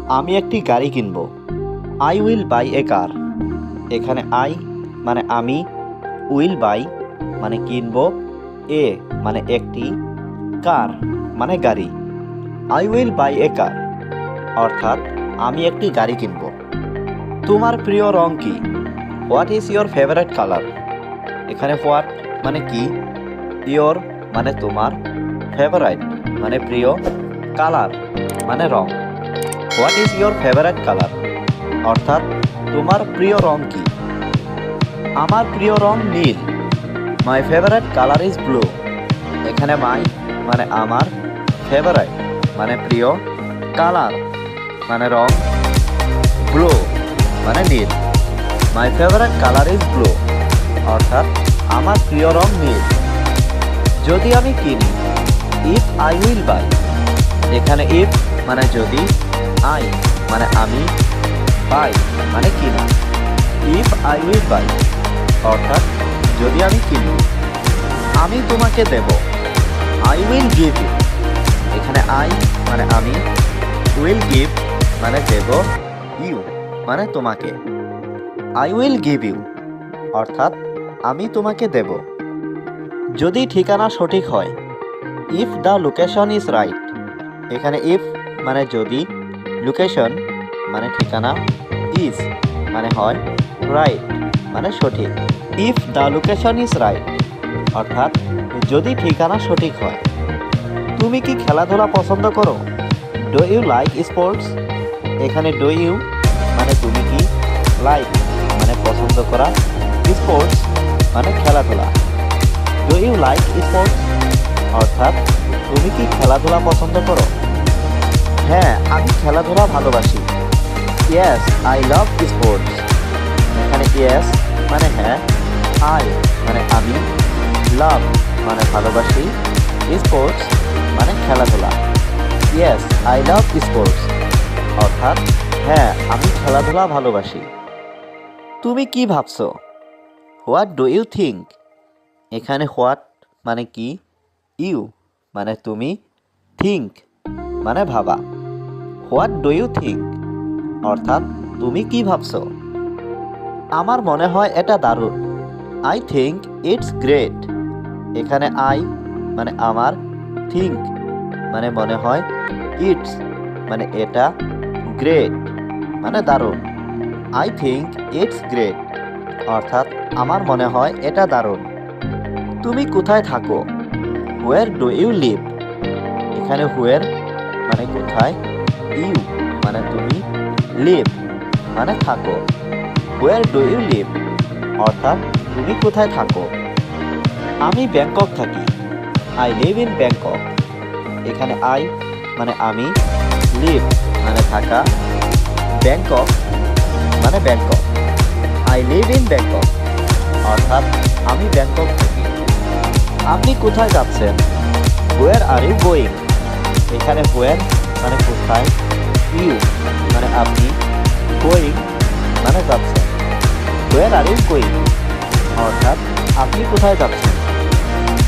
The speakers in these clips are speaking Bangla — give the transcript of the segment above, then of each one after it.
আমি একটি গাড়ি কিনব। আই উইল বাই এ কার। এখানে আই মানে আমি, উইল বাই মানে কিনব, এ মানে একটি, কার মানে গাড়ি। আই উইল বাই এ কার অর্থাৎ আমি একটি গাড়ি কিনব। তোমার প্রিয় রং কি? What is your favourite colour? এখানে হোয়াট মানে কি, ইয়োর মানে তোমার, ফেভারাইট মানে প্রিয়, কালার মানে রং। What is your favourite colour অর্থাৎ তোমার প্রিয় রং কি? আমার প্রিয় রং নীল। My favourite colour is blue. এখানে মাই মানে আমার, ফেভারাইট মানে প্রিয়, কালার মানে রং, ব্লু মানে নীল। My favourite colour is blue অর্থাৎ আমার প্রিয় রং নীল। যদি আমি কিনি, ইফ আই উইল বাই। এখানে ইফ মানে যদি, আই মানে আমি, বাই মানে কিনা। ইফ আই উইল বাই অর্থাৎ যদি আমি কিনি। আমি তোমাকে দেব। I will give you. এখানে আই মানে আমি, উইল গিভ মানে দেব, ইউ মানে তোমাকে। আই উইল গিভ ইউ অর্থাৎ আমি তোমাকে দেব। যদি ঠিকানা সঠিক হয়, if the location is right. এখানে ইফ মানে যদি, লোকেশন মানে ঠিকানা, ইজ মানে হয়, রাইট মানে সঠিক। If the location is right অর্থাৎ যদি ঠিকানা সঠিক হয়। তুমি কি খেলাধুলা পছন্দ করো? Do you like sports? এখানে ডু ইউ মানে তুমি কি, লাইক মানে পছন্দ করা, স্পোর্টস মানে খেলাধুলা। ডু ইউ লাইক স্পোর্টস অর্থাৎ তুমি কি খেলাধুলা পছন্দ করো? হ্যাঁ, আমি খেলাধুলা ভালোবাসি। Yes I love sports. এখানে ইয়েস মানে হ্যাঁ, আই মানে আমি, লাভ মানে ভালোবাসি, স্পোর্টস মানে খেলাধুলা। ইয়েস আই লাভ স্পোর্টস অর্থাৎ হ্যাঁ, আমি খেলাধুলা ভালোবাসি। তুমি কি ভাবছো? What do you think? এখানে হোয়াট মানে কি, ইউ মানে তুমি, থিঙ্ক মানে ভাবা। হোয়াট ডু ইউ থিঙ্ক অর্থাৎ তুমি কি ভাবছো? আমার মনে হয় এটা দারুণ। I think it's great. এখানে আই মানে আমার, থিঙ্ক মানে মনে হয়, ইটস মানে এটা, গ্রেট মানে দারুণ। আই থিঙ্ক ইটস গ্রেট অর্থাৎ আমার মনে হয় এটা দারুণ। তুমি কোথায় থাকো? Where do you live? এখানে হোয়ার মানে কোথায়, ইউ মানে তুমি, লিভ মানে থাকো। হোয়ার ডু ইউ লিভ অর্থাৎ তুমি কোথায় থাকো? আমি ব্যাংকক থাকি। I live in Bangkok. এখানে আই মানে আমি, লিভ মানে থাকা, ব্যাংকক মানে Bangkok. I live in Bangkok অর্থাৎ আমি ব্যাংকক থাকি। আপনি কোথায় যাচ্ছেন? হোয়ার আর ইউ গোয়িং? এখানে হোয়ার মানে কোথায়, ইউ মানে আপনি, গোয়িং মানে যাচ্ছেন। হোয়ার আর ইউ গোয়িং অর্থাৎ আপনি কোথায় যাচ্ছেন?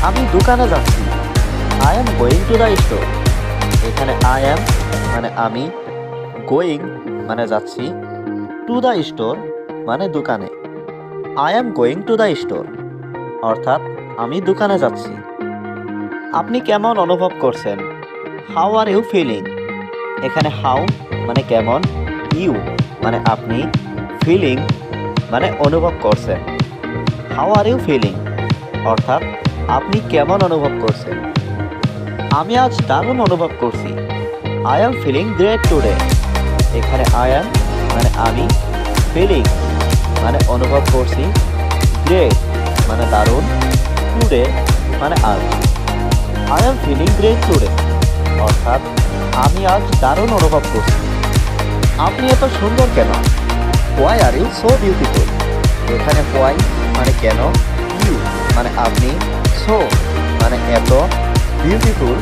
আমি দোকানে যাচ্ছি। I am going to the store. এখানে আই এম মানে আমি, গোয়িং মানে যাচ্ছি, টু দ্য স্টোর মানে দোকানে। I am going to the store অর্থাৎ আমি দোকানে যাচ্ছি। আপনি কেমন অনুভব করছেন? How are you feeling? এখানে হাউ মানে কেমন, ইউ মানে আপনি, ফিলিং মানে অনুভব করছেন। হাউ আর ইউ ফিলিং অর্থাৎ আপনি কেমন অনুভব করছেন? আমি আজ দারুণ অনুভব করছি। I am feeling great today. এখানে আই এম মানে আমি, ফিলিং মানে অনুভব করছি, গ্রেট মানে দারুণ, টুডে মানে আজ। I am feeling great today অর্থাৎ আমি আজ দারুণ অনুভব করছি। আপনি এত সুন্দর কেন? Why are you so beautiful? এখানে হোয়াই মানে কেন, ইউ মানে আপনি, সো মানে এত, বিউটিফুল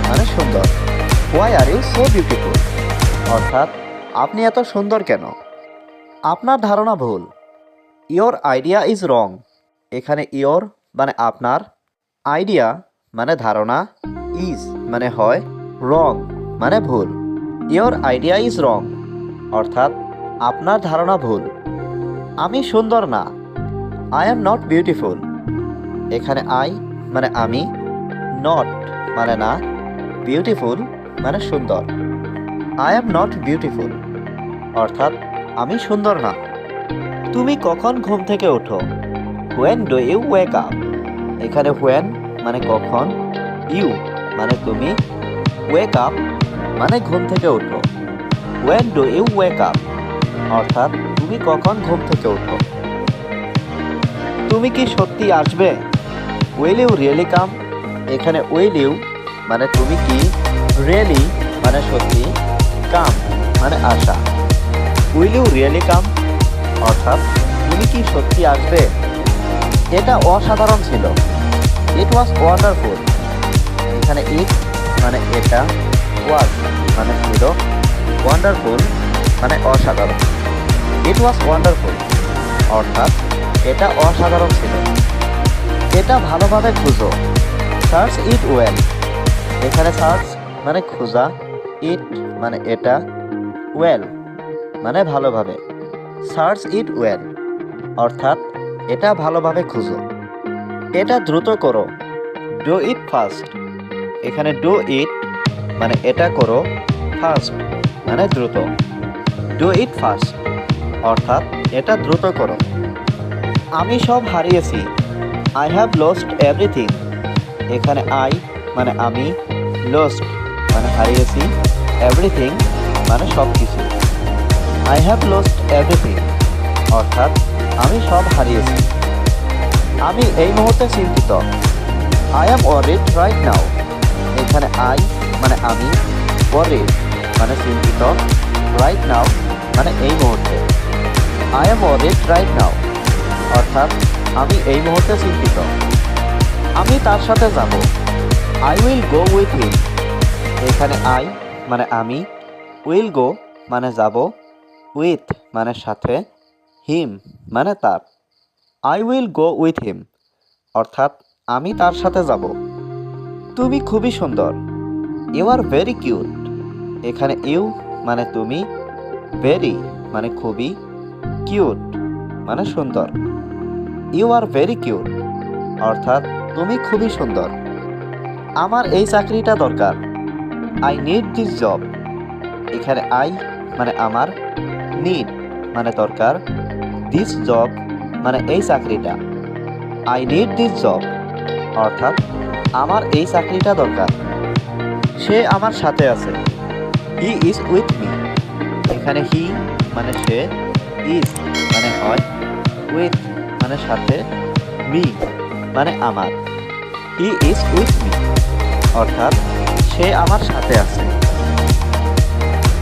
মানে সুন্দর। Why are you so beautiful অর্থাৎ আপনি এত সুন্দর কেন? আপনার ধারণা ভুল। Your idea is wrong. এখানে ইয়োর মানে আপনার, আইডিয়া মানে ধারণা, ইজ মানে হয়, রং মানে ভুল। ইয়োর আইডিয়া ইজ রং অর্থাৎ আপনার ধারণা ভুল। আমি সুন্দর না, আই অ্যাম নট বিউটিফুল। এখানে আই মানে আমি, নট মানে না, বিউটিফুল মানে সুন্দর। আই অ্যাম নট বিউটিফুল অর্থাৎ আমি সুন্দর না। তুমি কখন ঘুম থেকে ওঠো? When do you wake up? এখানে হোয়েন মানে কখন, ইউ মানে তুমি, ওয়েক আপ মানে ঘুম থেকে ওঠো। When do you wake up অর্থাৎ তুমি কখন ঘুম থেকে ওঠো। তুমি কি সত্যি আসবে? উইল ইউ রিয়েলি কাম? এখানে উইল ইউ মানে তুমি কি, রিয়েলি মানে সত্যি, কাম মানে আসা। উইল ইউ রিয়েলি কাম অর্থাৎ তুমি কি সত্যি আসবে? এটা অসাধারণ ছিল। ইট ওয়াজ ওয়ান্ডারফুল। এখানে ইট মানে এটা, ওয়াজ মানে ছিল, ওয়ান্ডারফুল মানে অসাধারণ। ইট ওয়াজ ওয়ান্ডারফুল অর্থাৎ এটা অসাধারণ ছিল। এটা ভালোভাবে খুঁজো। Search it well. এখানে সার্চ মানে খোঁজা, ইট মানে এটা, ওয়েল মানে ভালোভাবে। সার্চ ইট ওয়েল অর্থাৎ এটা ভালোভাবে খুঁজো। এটা দ্রুত করো। Do it fast. এখানে ডু ইট মানে এটা করো, ফাস্ট মানে দ্রুত। ডু ইট ফাস্ট অর্থাৎ এটা দ্রুত করো। আমি সব হারিয়েছি। I have lost everything. এখানে আই মানে আমি, লস্ট মানে হারিয়েছি, এভরিথিং মানে সব কিছু। আই হ্যাভ লস্ট এভরিথিং অর্থাৎ আমি সব হারিয়েছি। আমি এই মুহূর্তে চিন্তিত। I am worried right now. এখানে আই মানে আমি, ওয়ারিড মানে চিন্তিত, রাইট নাও মানে এই মুহূর্তে। I am worried right now অর্থাৎ আমি এই মুহূর্তে চিন্তিত। আমি তার সাথে যাব। আই উইল গো উইথ হিম। এখানে আই মানে আমি, উইল গো মানে যাব, উইথ মানে সাথে, হিম মানে তার। I will go with him অর্থাৎ আমি তার সাথে যাব। তুমি খুবই সুন্দর। You are very cute. এখানে ইউ মানে তুমি, ভেরি মানে খুবই, কিউট মানে সুন্দর। ইউ আর ভেরি কিউট অর্থাৎ তুমি খুবই সুন্দর। আমার এই চাকরিটা দরকার। I need this job. এখানে আই মানে আমার, নিড মানে দরকার, দিস জব মানে এই চাকরিটা। আই নিড দিস জব অর্থাৎ আমার এই চাকরিটা দরকার। সে আমার সাথে আছে। He is with me. এখানে হি মানে সে, ইজ মানে হয়, উইথ মানে সাথে, মি মানে আমার। হি ইজ উইথ মি অর্থাৎ সে আমার সাথে আছে।